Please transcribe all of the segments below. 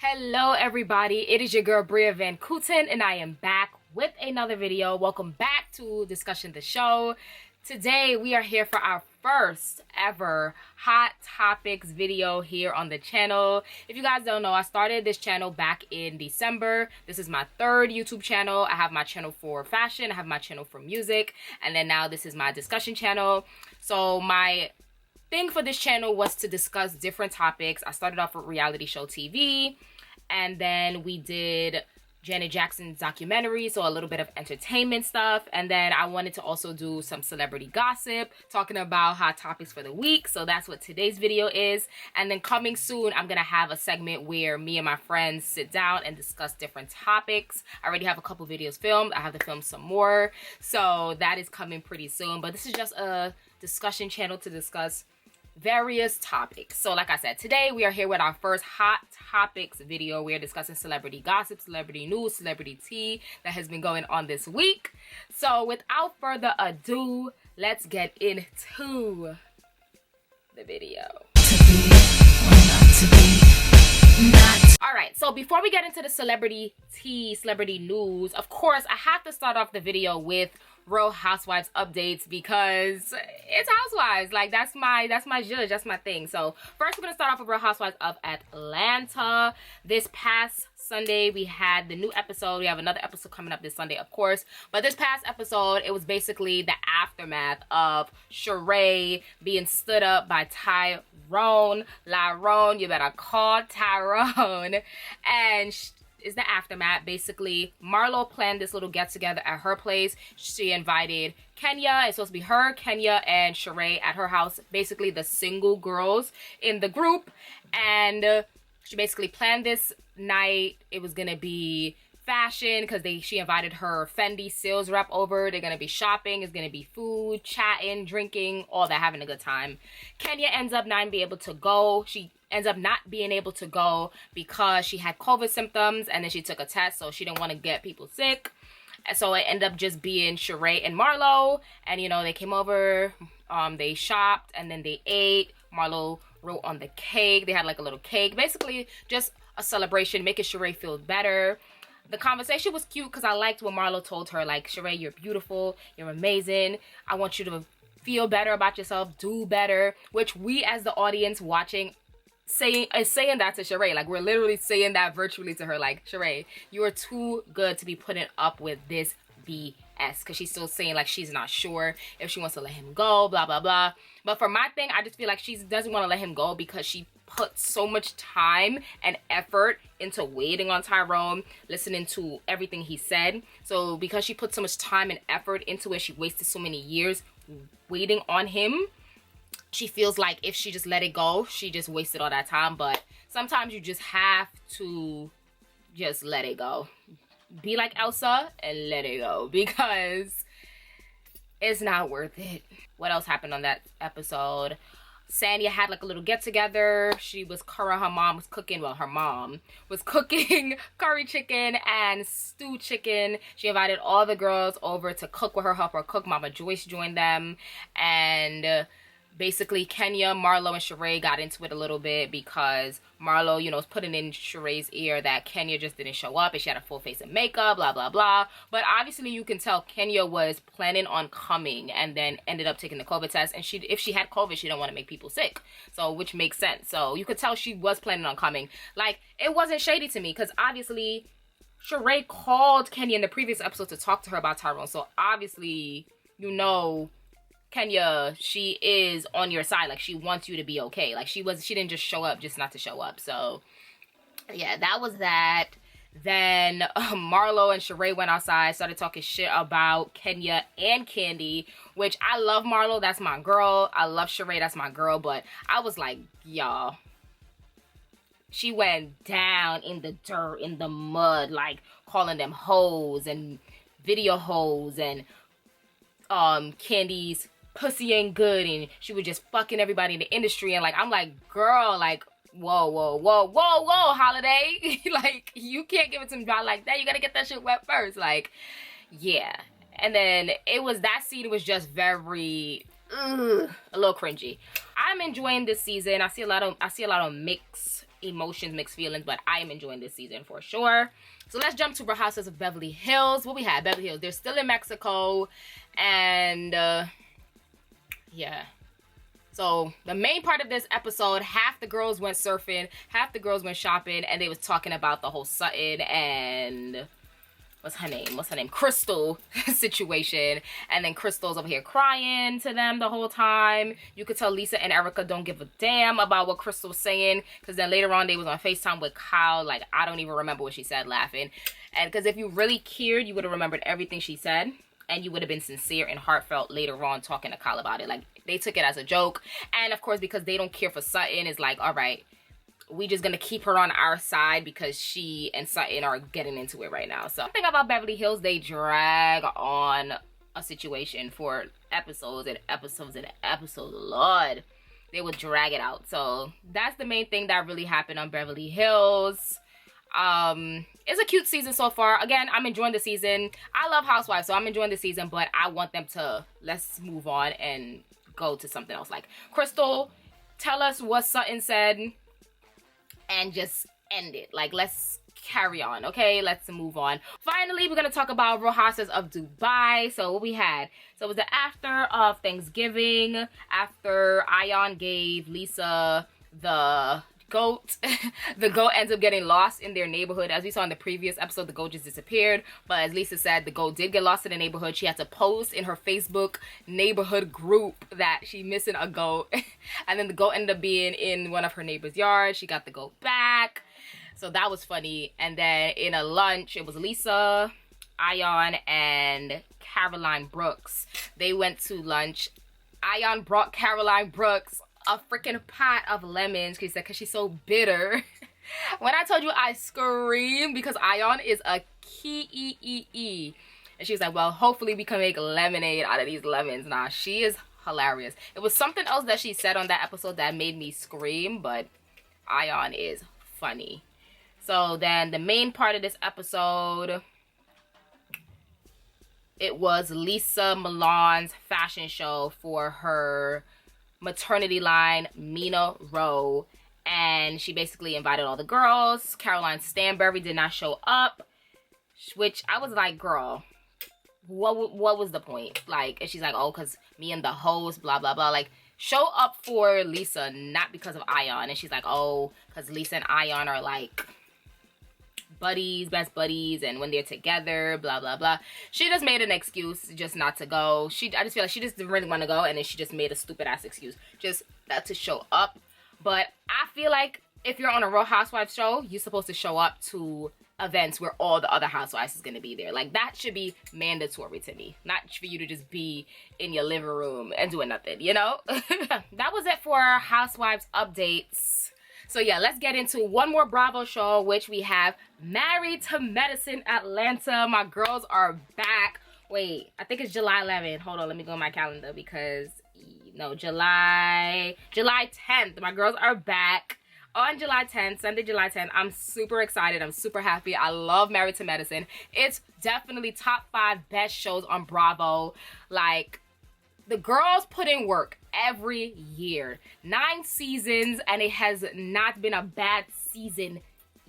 Hello everybody, it is your girl Bria Van Kooten and I am back with another video. Welcome back to Discussion the Show. Today we are here for our first ever Hot Topics video here on the channel. If you guys don't know, I started this channel back in December. This is my third YouTube channel. I have my channel for fashion, I have my channel for music, and then now this is my discussion channel. So my thing for this channel was to discuss different topics. I started off with reality show TV, and then we did Janet Jackson's documentary, so a little bit of entertainment stuff, and then I wanted to also do some celebrity gossip, talking about hot topics for the week. So that's what today's video is. And then coming soon, I'm gonna have a segment where me and my friends sit down and discuss different topics. I already have a couple videos filmed. I have to film some more, so that is coming pretty soon. But this is just a discussion channel to discuss various topics. So like I said, today we are here with our first Hot Topics video. We are discussing celebrity gossip, celebrity news, celebrity tea that has been going on this week. So without further ado, let's get into the video. Alright, so before we get into the celebrity tea, celebrity news, of course I have to start off the video with Real Housewives updates because it's Housewives. Like that's my judge, that's my thing. So first we're gonna start off with Real Housewives of Atlanta. This past Sunday we had the new episode. We have another episode coming up this Sunday, of course. But this past episode, it was basically the aftermath of Sheree being stood up by Tyrone. You better call Tyrone. And is the aftermath. Basically, Marlo planned this little get-together at her place. She invited Kenya. It's supposed to be her, Kenya, and Sheree at her house. Basically, the single girls in the group. And she basically planned this night. It was going to be fashion because she invited her Fendi sales rep over. They're going to be shopping. It's going to be food, chatting, drinking, all that, having a good time. Kenya ends up not being able to go. She ends up not being able to go because she had COVID symptoms and then she took a test, so she didn't want to get people sick. And so it ended up just being Sheree and Marlo, and you know, they came over, they shopped, and then they ate. Marlo wrote on the cake. They had like a little cake, basically just a celebration, making Sheree feel better. The conversation was cute because I liked what Marlo told her, like, Sheree, you're beautiful, you're amazing, I want you to feel better about yourself, do better, which we as the audience watching saying that to Sheree. Like, we're literally saying that virtually to her, like, Sheree, you are too good to be putting up with this BS, because she's still saying like she's not sure if she wants to let him go, blah blah blah. But for my thing, I just feel like she doesn't want to let him go because she put so much time and effort into waiting on Tyrone, listening to everything he said. So because she put so much time and effort into it, she wasted so many years waiting on him. She feels like if she just let it go, she just wasted all that time. But sometimes you just have to just let it go. Be like Elsa and let it go because it's not worth it. What else happened on that episode? Sanya had like a little get together. Her mom was cooking, well, her mom was cooking curry chicken and stewed chicken. She invited all the girls over to cook with her, help her cook. Mama Joyce joined them, and basically Kenya, Marlo, and Sheree got into it a little bit because Marlo, you know, was putting in Sheree's ear that Kenya just didn't show up and she had a full face of makeup, blah, blah, blah. But obviously you can tell Kenya was planning on coming and then ended up taking the COVID test. And if she had COVID, she didn't want to make people sick. So, which makes sense. So you could tell she was planning on coming. Like, it wasn't shady to me because obviously Sheree called Kenya in the previous episode to talk to her about Tyrone. So obviously, you know, Kenya, she is on your side. Like, she wants you to be okay. Like, she didn't just show up just not to show up. So yeah, that was that. Then Marlo and Sheree went outside, started talking shit about Kenya and Candy, which I love Marlo, that's my girl. I love Sheree, that's my girl. But I was like, y'all, she went down in the dirt, in the mud, like calling them hoes and video hoes, and Candy's pussy ain't good, and she was just fucking everybody in the industry. And like, I'm like, girl, like, whoa, Holiday. Like, you can't give it to me dry like that. You gotta get that shit wet first. Like, yeah. And then that scene was just very a little cringy. I'm enjoying this season. I see a lot of mixed emotions, mixed feelings, but I am enjoying this season for sure. So let's jump to Real Housewives of Beverly Hills. What we had, Beverly Hills, they're still in Mexico, and yeah. So the main part of this episode, half the girls went surfing, half the girls went shopping, and they was talking about the whole Sutton and what's her name, Crystal situation. And then Crystal's over here crying to them the whole time. You could tell Lisa and Erica don't give a damn about what Crystal's saying, because then later on they was on FaceTime with Kyle. Like, I don't even remember what she said, laughing. And because if you really cared, you would have remembered everything she said, and you would have been sincere and heartfelt later on talking to Kyle about it. Like, they took it as a joke. And of course, because they don't care for Sutton, it's like, all right, we just gonna keep her on our side because she and Sutton are getting into it right now. So the thing about Beverly Hills, they drag on a situation for episodes and episodes and episodes. Lord, they would drag it out. So that's the main thing that really happened on Beverly Hills. It's a cute season so far. Again, I'm enjoying the season. I love Housewives, so I'm enjoying the season, but I want them to, let's move on and go to something else. Like, Crystal, tell us what Sutton said and just end it. Like, let's carry on, okay? Let's move on. Finally, we're gonna talk about Real Housewives of Dubai. So what we had, so it was the after of Thanksgiving, after Ion gave Lisa the goat. The goat ends up getting lost in their neighborhood. As we saw in the previous episode, the goat just disappeared, but as Lisa said, the goat did get lost in the neighborhood. She had to post in her Facebook neighborhood group that she missing a goat. And then the goat ended up being in one of her neighbor's yards. She got the goat back, so that was funny. And then in a lunch, it was Lisa, Ion, and Caroline Brooks. They went to lunch. Ion brought Caroline Brooks a freaking pot of lemons, she said, because she's so bitter. When I told you, I screamed because Ion is a key. And she was like, well, hopefully we can make lemonade out of these lemons. Nah, she is hilarious. It was something else that she said on that episode that made me scream, but Ion is funny. So then the main part of this episode, it was Lisa Milan's fashion show for her maternity line, Mina Rowe, and she basically invited all the girls. Caroline Stanbury did not show up, which I was like, girl, what was the point? Like, and she's like, oh, because me and the host, blah blah blah. Like, show up for Lisa, not because of Ion. And she's like, oh, because Lisa and Ion are like buddies, best buddies, and when they're together, blah blah blah. She just made an excuse just not to go. I just feel like she just didn't really want to go, and then she just made a stupid ass excuse just not to show up. But I feel like if you're on a Real Housewives show, you're supposed to show up to events where all the other housewives is going to be there. Like, that should be mandatory to me, not for you to just be in your living room and doing nothing, you know. That was it for Housewives updates. So yeah, let's get into one more Bravo show, which we have Married to Medicine Atlanta. My girls are back. Wait, I think it's July 11th. Hold on, let me go on my calendar because, no, July 10th. My girls are back on July 10th, Sunday, July 10th. I'm super excited. I'm super happy. I love Married to Medicine. It's definitely top 5 best shows on Bravo. Like, the girls put in work every year. 9 seasons, and it has not been a bad season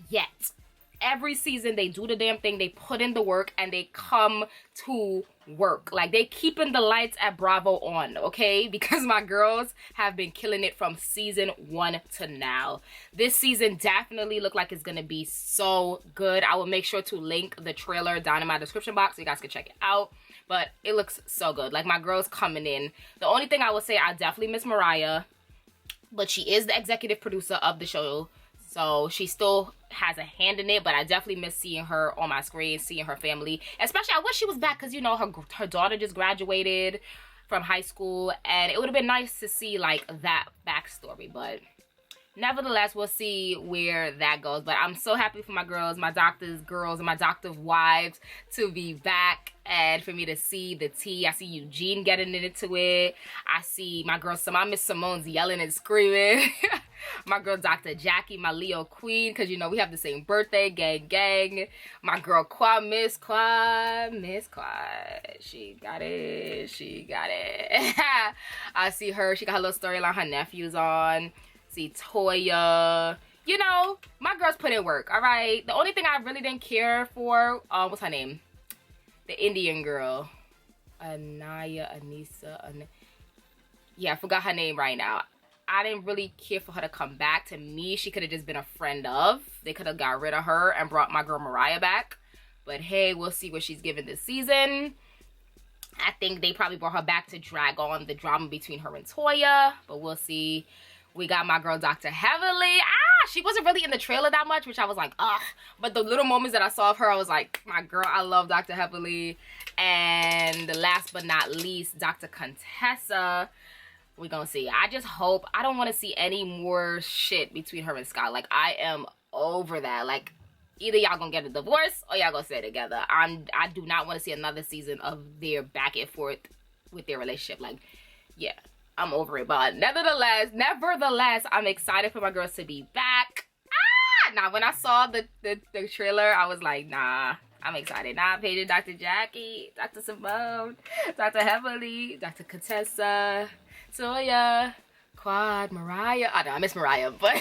yet. Every season, they do the damn thing. They put in the work, and they come to work. Like, they keeping the lights at Bravo on, okay? Because my girls have been killing it from season 1 to now. This season definitely look like it's gonna be so good. I will make sure to link the trailer down in my description box so you guys can check it out. But it looks so good. Like, my girl's coming in. The only thing I would say, I definitely miss Mariah, but she is the executive producer of the show, so she still has a hand in it. But I definitely miss seeing her on my screen, seeing her family. Especially, I wish she was back because, you know, her daughter just graduated from high school, and it would have been nice to see, like, that backstory. But nevertheless, we'll see where that goes. But I'm so happy for my girls, my doctor's girls, and my doctor's wives to be back and for me to see the tea. I see Eugene getting into it. I see my girl, my Miss Simone's yelling and screaming. My girl, Dr. Jackie, my Leo queen, because, you know, we have the same birthday, gang. My girl, Miss Quad. She got it. I see her. She got her little storyline her nephew's on. See Toya. you know, my girls put in work, all right? The only thing I really didn't care for, what's her name? The Indian girl. Yeah, I forgot her name right now. I didn't really care for her to come back. To me, she could have just been a friend of. They could have got rid of her and brought my girl Mariah back. But hey, we'll see what she's given this season. I think they probably brought her back to drag on the drama between her and Toya. But we'll see. We got my girl Dr. Heavenly. She wasn't really in the trailer that much, which I was like, ugh. But the little moments that I saw of her, I was like, my girl, I love Dr. Heavenly. And last but not least, Dr. Contessa. We're gonna see. I just hope, I don't want to see any more shit between her and Scott. Like, I am over that. Like, either y'all gonna get a divorce or y'all gonna stay together. I do not want to see another season of their back and forth with their relationship. Like, yeah, I'm over it. But nevertheless, I'm excited for my girls to be back. Now, when I saw the trailer, I was like, nah, I'm excited. Nah, Paige, Dr. Jackie, Dr. Simone, Dr. Heavenly, Dr. Contessa, Toya, Quad, Mariah. I know, I miss Mariah, but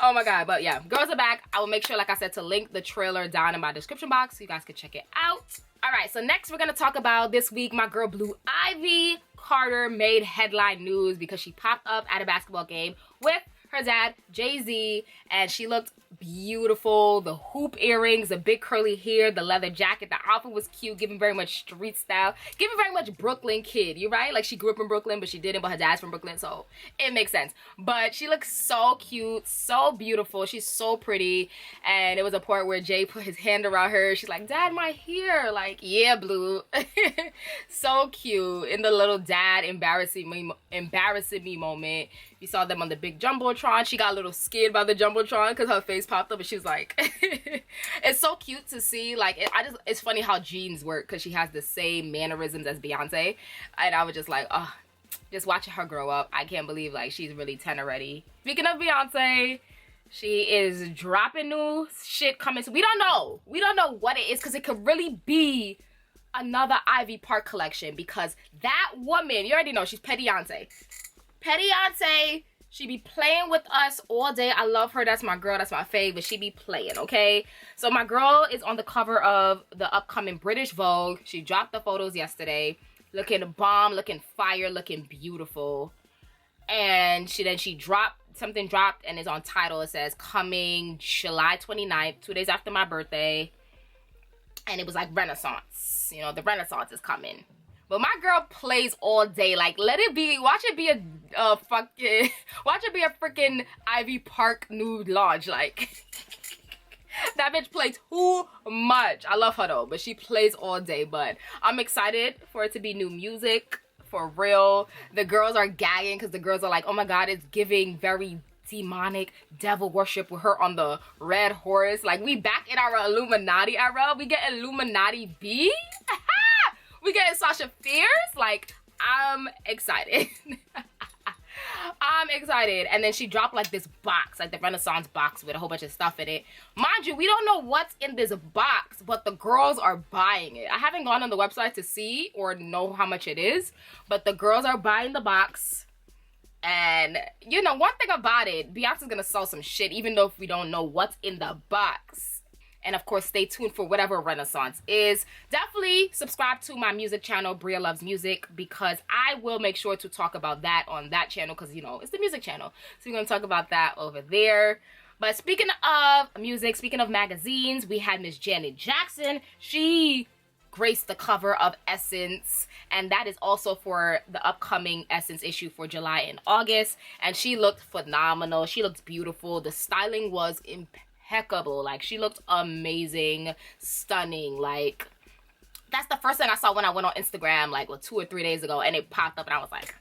oh my god. But yeah, girls are back. I will make sure, like I said, to link the trailer down in my description box so you guys can check it out. All right, so next we're gonna talk about this week, my girl Blue Ivy Carter made headline news because she popped up at a basketball game with her dad, Jay-Z, and she looked beautiful. The hoop earrings, the big curly hair, the leather jacket, the outfit was cute, giving very much street style, giving very much Brooklyn kid, you right? Like, she grew up in Brooklyn, but she didn't, but her dad's from Brooklyn, so it makes sense. But she looks so cute, so beautiful. She's so pretty, and it was a part where Jay put his hand around her. She's like, Dad, my hair. Like, yeah, Blue. So cute. In the little dad embarrassing me moment. You saw them on the big Jumbotron. She got a little scared by the Jumbotron because her face popped up and she was like, it's so cute to see. Like, it's funny how genes work because she has the same mannerisms as Beyonce. And I was just like, oh, just watching her grow up. I can't believe, like, she's really 10 already. Speaking of Beyonce, she is dropping new shit coming. So we don't know. We don't know what it is because it could really be another Ivy Park collection because that woman, you already know, she's Beyonce. Beyonce, she be playing with us all day. I love her. That's my girl. That's my fave. But she be playing, okay? So my girl is on the cover of the upcoming British Vogue. She dropped the photos yesterday. Looking bomb, looking fire, looking beautiful. And she dropped, something dropped and it's on Tidal. It says coming July 29th, 2 days after my birthday. And it was like Renaissance. You know, the Renaissance is coming. But my girl plays all day. Like, let it be. Watch it be watch it be a freaking Ivy Park nude launch. Like, that bitch plays too much. I love her though, but she plays all day. But I'm excited for it to be new music, for real. The girls are gagging because the girls are like, oh my god, it's giving very demonic devil worship with her on the red horse. Like, we back in our Illuminati era. We get Illuminati B. We getting Sasha Fierce. Like, I'm excited. I'm excited. And then she dropped like this box, like the Renaissance box with a whole bunch of stuff in it. Mind you, we don't know what's in this box, but the girls are buying it. I haven't gone on the website to see or know how much it is, but the girls are buying the box. And, you know, one thing about it, Beyonce's gonna sell some shit, even though if we don't know what's in the box. And of course, stay tuned for whatever Renaissance is. Definitely subscribe to my music channel, Bria Loves Music, because I will make sure to talk about that on that channel because, you know, it's the music channel. So we're going to talk about that over there. But speaking of music, speaking of magazines, we had Miss Janet Jackson. She graced the cover of Essence, and that is also for the upcoming Essence issue for July and August. And she looked phenomenal. She looked beautiful. The styling was impeccable. Like, she looked amazing, stunning. Like, that's the first thing I saw when I went on Instagram like 2 or 3 days ago, and it popped up and I was like,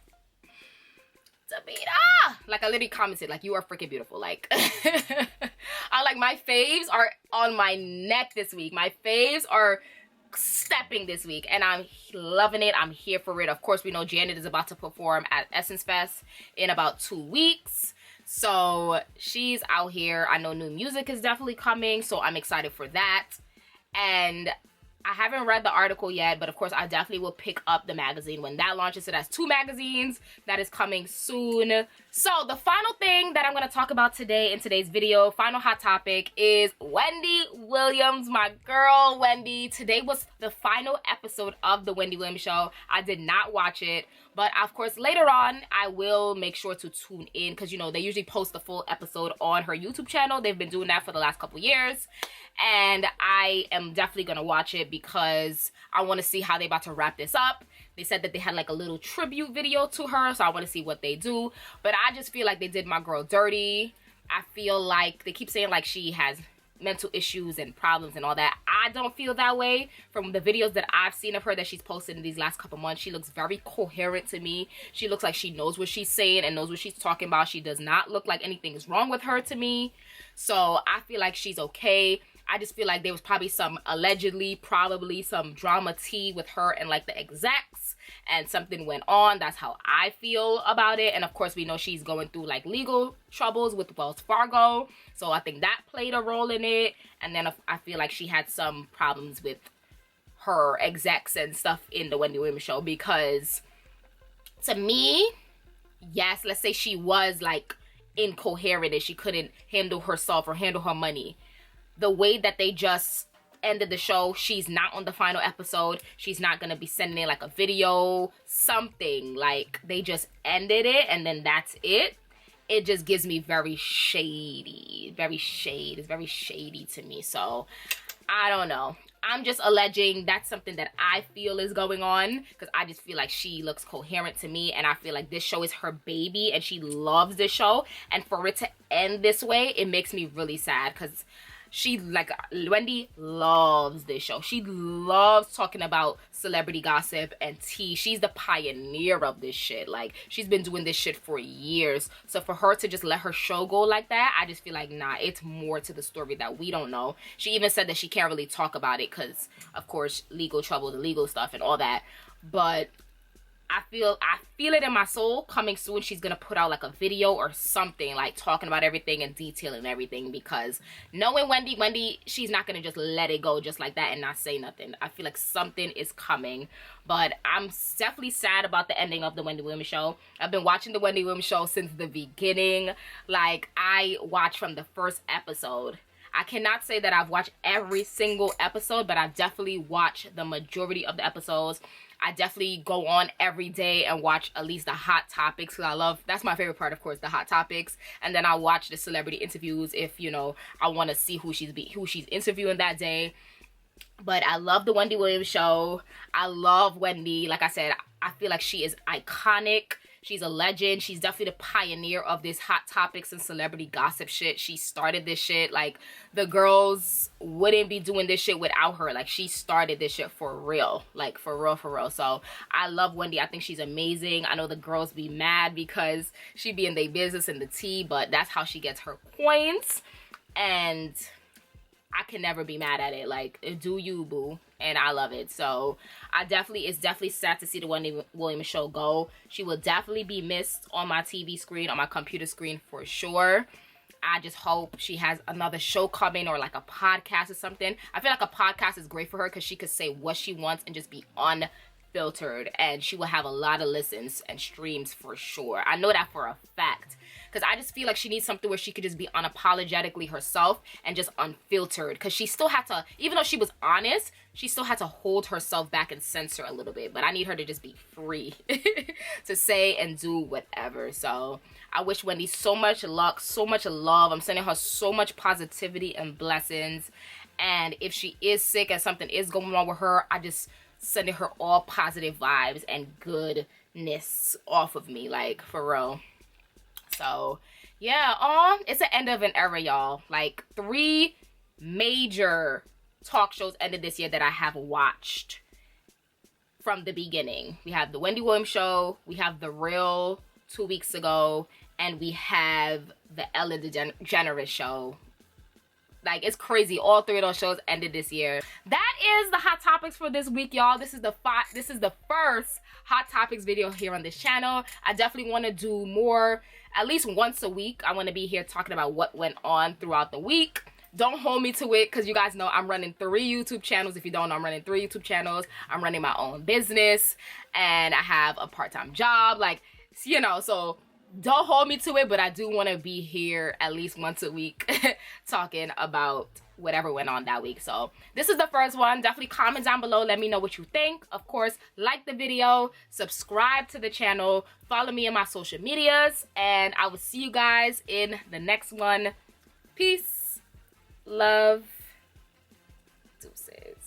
Davida! Like, I literally commented like, you are freaking beautiful. Like, I like, my faves are on my neck this week. My faves are stepping this week and I'm loving it. I'm here for it. Of course, we know Janet is about to perform at Essence Fest in about 2 weeks. So she's out here. I know new music is definitely coming, so I'm excited for that. And I haven't read the article yet, but of course I definitely will pick up the magazine when that launches. So that's 2 magazines that is coming soon. So the final thing that I'm going to talk about today in today's video, final hot topic, is Wendy Williams, my girl Wendy. Today was the final episode of the Wendy Williams Show. I did not watch it, but of course later on I will make sure to tune in, because you know they usually post the full episode on her YouTube channel. They've been doing that for the last couple years, and I am definitely gonna watch it because I want to see how they about to wrap this up. They said that they had like a little tribute video to her, so I want to see what they do. But I just feel like they did my girl dirty. I feel like they keep saying like she has mental issues and problems and all that. I don't feel that way. From the videos that I've seen of her that she's posted in these last couple months, she looks very coherent to me. She looks like she knows what she's saying and knows what she's talking about. She does not look like anything is wrong with her to me. So I feel like she's okay. I just feel like there was probably some, allegedly, probably some drama tea with her and like the execs, and something went on. That's how I feel about it. And of course we know she's going through like legal troubles with Wells Fargo, so I think that played a role in it. And then I feel like she had some problems with her execs and stuff in the Wendy Williams Show, because to me, yes, let's say she was like incoherent and she couldn't handle herself or handle her money. The way that they just ended the show, she's not on the final episode. She's not going to be sending in like a video, something. Like they just ended it and then that's it. It just gives me very shady. It's very shady to me. So I don't know. I'm just alleging that's something that I feel is going on, because I just feel like she looks coherent to me, and I feel like this show is her baby and she loves this show. And for it to end this way, it makes me really sad, because she, like, Wendy loves this show. She loves talking about celebrity gossip and tea. She's the pioneer of this shit. Like, she's been doing this shit for years. So for her to just let her show go like that, I just feel like, nah, it's more to the story that we don't know. She even said that she can't really talk about it because, of course, legal trouble, the legal stuff and all that. But I feel it in my soul. Coming soon, she's gonna put out like a video or something, like talking about everything and detailing everything, because knowing Wendy, she's not gonna just let it go just like that and not say nothing. I feel like something is coming. But I'm definitely sad about the ending of the Wendy Williams Show. I've been watching the Wendy Williams Show since the beginning. Like, I watched from the first episode. I cannot say that I've watched every single episode, but I've definitely watched the majority of the episodes. I definitely go on every day and watch at least the hot topics, because that's my favorite part, of course, the hot topics. And then I watch the celebrity interviews if, you know, I want to see who she's interviewing that day. But I love the Wendy Williams Show. I love Wendy. Like I said, I feel like she is iconic. She's a legend. She's definitely the pioneer of this hot topics and celebrity gossip shit. She started this shit. Like, the girls wouldn't be doing this shit without her. Like, she started this shit for real. Like, for real, for real. So, I love Wendy. I think she's amazing. I know the girls be mad because she be in their business and the tea, but that's how she gets her coins. And I can never be mad at it. Like, do you, boo? And I love it. So it's definitely sad to see the Wendy Williams Show go. She will definitely be missed on my TV screen, on my computer screen for sure. I just hope she has another show coming, or like a podcast or something. I feel like a podcast is great for her because she could say what she wants and just be unfiltered, and she will have a lot of listens and streams for sure. I know that for a fact, because I just feel like she needs something where she could just be unapologetically herself and just unfiltered, because she still had to, even though she was honest, she still had to hold herself back and censor a little bit. But I need her to just be free to say and do whatever. So I wish Wendy so much luck, so much love. I'm sending her so much positivity and blessings. And if she is sick and something is going on with her, I just sending her all positive vibes and goodness off of me, like, for real. So yeah, it's the end of an era, y'all. Like, 3 major talk shows ended this year that I have watched from the beginning. We have the Wendy Williams Show, we have the Real 2 weeks ago, and we have the Ellen DeGeneres Show. Like, it's crazy. All 3 of those shows ended this year. That is the hot topics for this week, y'all. This is the first hot topics video here on this channel. I definitely want to do more, at least once a week. I want to be here talking about what went on throughout the week. don't hold me to it, because you guys know I'm running 3 YouTube channels. If you don't know, I'm running 3 YouTube channels. I'm running my own business, and I have a part-time job. Like, you know, so don't hold me to it, but I do want to be here at least once a week talking about whatever went on that week. So this is the first one. Definitely comment down below, let me know what you think. Of course, like the video, subscribe to the channel, follow me on my social medias, and I will see you guys in the next one. Peace, love, deuces.